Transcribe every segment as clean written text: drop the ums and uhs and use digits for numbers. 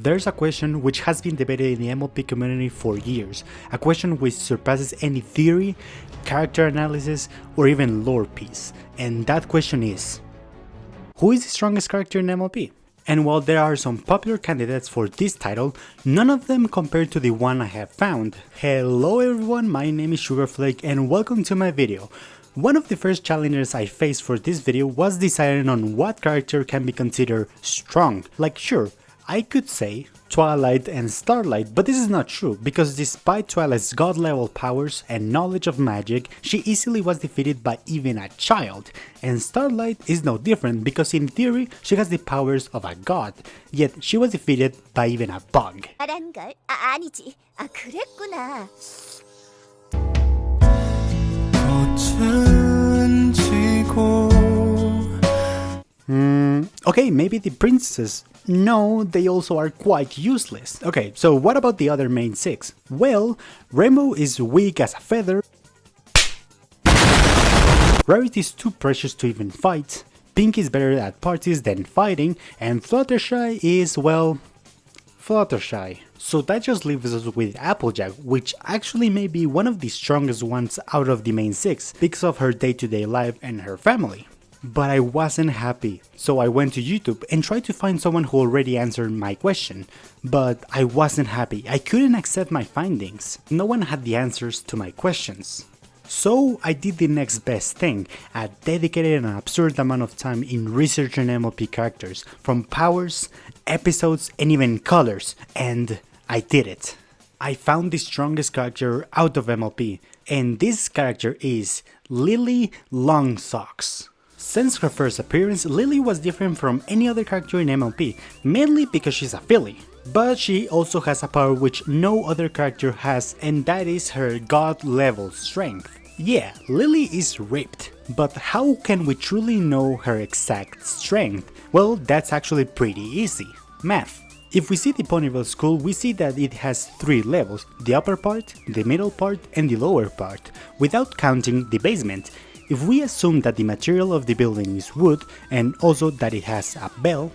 There's a question which has been debated in the MLP community for years, a question which surpasses any theory, character analysis, or even lore piece, and that question is: who is the strongest character in MLP? And while there are some popular candidates for this title, none of them compare to the one I have found. Hello everyone, my name is Sugarflake and welcome to my video. One of the first challenges I faced for this video was deciding on what character can be considered strong. Like sure, I could say Twilight and Starlight, but this is not true, because despite Twilight's god level powers and knowledge of magic, she easily was defeated by even a child, and Starlight is no different because in theory she has the powers of a god, yet she was defeated by even a bug. 아니지. 그랬구나. Okay, maybe the princesses. No, they also are quite useless. Okay, so what about the other main six? Well, Rainbow is weak as a feather, Rarity is too precious to even fight, Pink is better at parties than fighting, and Fluttershy is, well, Fluttershy. So that just leaves us with Applejack, which actually may be one of the strongest ones out of the main six, because of her day-to-day life and her family. But I wasn't happy, so I went to YouTube and tried to find someone who already answered my question. But I wasn't happy, I couldn't accept my findings. No one had the answers to my questions. So I did the next best thing. I dedicated an absurd amount of time in researching MLP characters, from powers, episodes, and even colors, and I did it. I found the strongest character out of MLP, and this character is Lily Longsocks. Since her first appearance, Lily was different from any other character in MLP, mainly because she's a filly. But she also has a power which no other character has, and that is her god level strength. Yeah, Lily is ripped, but how can we truly know her exact strength? Well, that's actually pretty easy. Math. If we see the Ponyville school, we see that it has 3 levels, the upper part, the middle part, and the lower part, without counting the basement. If we assume that the material of the building is wood, and also that it has a bell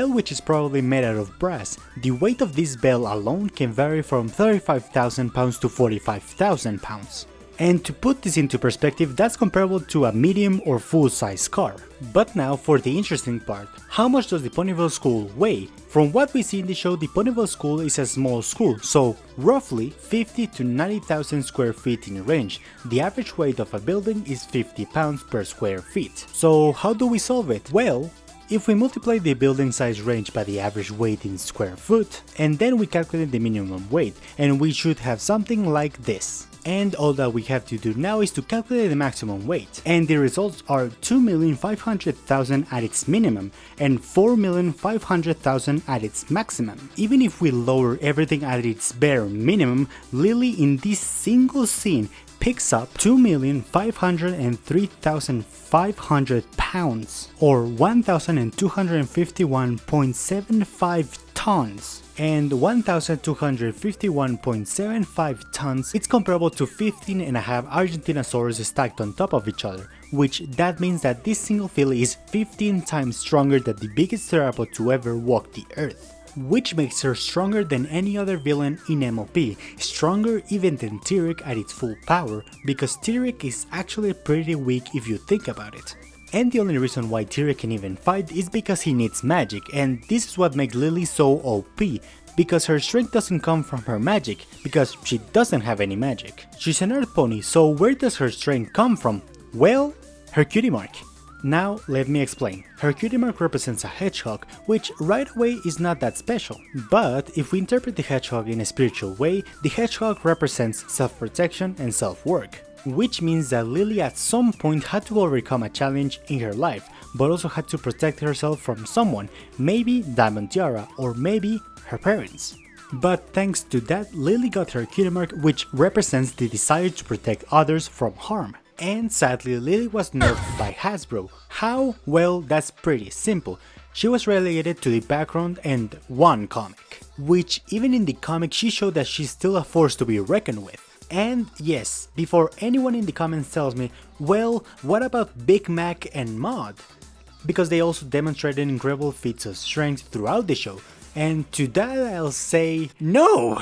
which is probably made out of brass, the weight of this bell alone can vary from 35,000 pounds to 45,000 pounds. And to put this into perspective, that's comparable to a medium or full-size car. But now for the interesting part, how much does the Ponyville school weigh? From what we see in the show, the Ponyville school is a small school, so roughly 50 to 90,000 square feet in range. The average weight of a building is 50 pounds per square feet. So how do we solve it? Well, if we multiply the building size range by the average weight in square foot, and then we calculate the minimum weight, and we should have something like this. And all that we have to do now is to calculate the maximum weight, and the results are 2,500,000 at its minimum and 4,500,000 at its maximum. Even if we lower everything at its bare minimum, Lily in this single scene picks up 2,503,500 pounds, or 1,251.75 tons. And 1,251.75 tons, it's comparable to 15.5 Argentinosaurus stacked on top of each other, which that means that this single filly is 15 times stronger than the biggest theropod to ever walk the earth. Which makes her stronger than any other villain in MLP, stronger even than Tyrek at its full power, because Tyrek is actually pretty weak if you think about it. And the only reason why Tyrek can even fight is because he needs magic, and this is what makes Lily so OP, because her strength doesn't come from her magic, because she doesn't have any magic. She's an earth pony, so where does her strength come from? Well, her cutie mark. Now let me explain. Her cutie mark represents a hedgehog, which right away is not that special, but if we interpret the hedgehog in a spiritual way, the hedgehog represents self-protection and self-work. Which means that Lily at some point had to overcome a challenge in her life, but also had to protect herself from someone, maybe Diamond Tiara, or maybe her parents. But thanks to that, Lily got her cutie mark, which represents the desire to protect others from harm. And sadly, Lily was nerfed by Hasbro. How? Well, that's pretty simple. She was relegated to the background and one comic. Which even in the comic she showed that she's still a force to be reckoned with. And yes, before anyone in the comments tells me, well, what about Big Mac and Maud? Because they also demonstrated incredible feats of strength throughout the show, And to that I'll say no!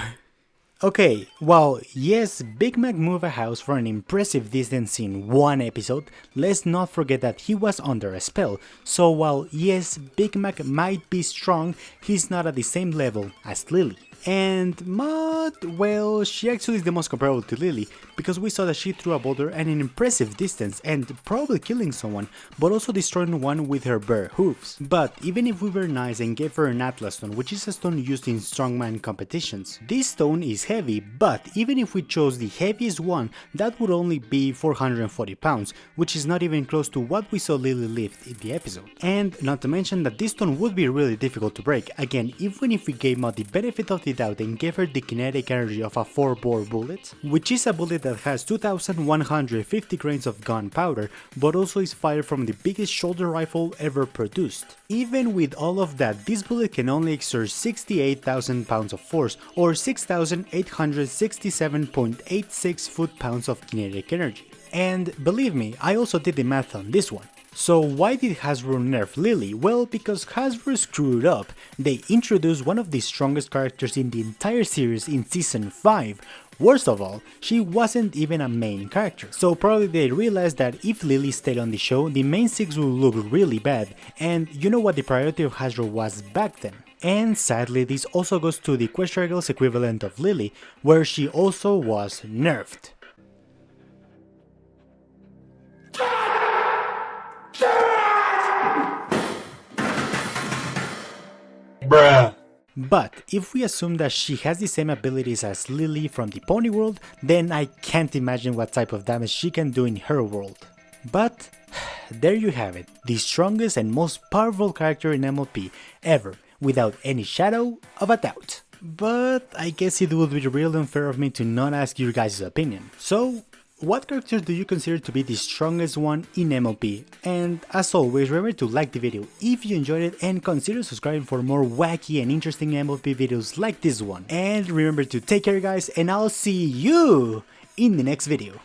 Okay, well, yes, Big Mac moved a house for an impressive distance in one episode, let's not forget that he was under a spell, so while yes, Big Mac might be strong, he's not at the same level as Lily. And Maud, well, she actually is the most comparable to Lily, because we saw that she threw a boulder at an impressive distance and probably killing someone, but also destroying one with her bare hooves. But even if we were nice and gave her an Atlas stone, which is a stone used in strongman competitions, this stone is heavy, but even if we chose the heaviest one, that would only be 440 pounds, which is not even close to what we saw Lily lift in the episode. And not to mention that this stone would be really difficult to break, again, even if we gave Maud the benefit of the doubt and gave her the kinetic energy of a 4-bore bullet, which is a bullet that has 2150 grains of gunpowder, but also is fired from the biggest shoulder rifle ever produced. Even with all of that, this bullet can only exert 68,000 pounds of force, or 6,867.86 foot-pounds of kinetic energy. And believe me, I also did the math on this one. So why did Hasbro nerf Lily? Well, because Hasbro screwed up. They introduced one of the strongest characters in the entire series in season 5. Worst of all, she wasn't even a main character. So probably they realized that if Lily stayed on the show, the main 6 would look really bad, and you know what the priority of Hasbro was back then. And sadly, this also goes to the Questragle's equivalent of Lily, where she also was nerfed. Bruh. But if we assume that she has the same abilities as Lily from the Pony world, then I can't imagine what type of damage she can do in her world. But there you have it, the strongest and most powerful character in MLP ever, without any shadow of a doubt. But I guess it would be real unfair of me to not ask your guys' opinion. So, what character do you consider to be the strongest one in MLP? And as always, remember to like the video if you enjoyed it and consider subscribing for more wacky and interesting MLP videos like this one. And remember to take care guys, and I'll see you in the next video.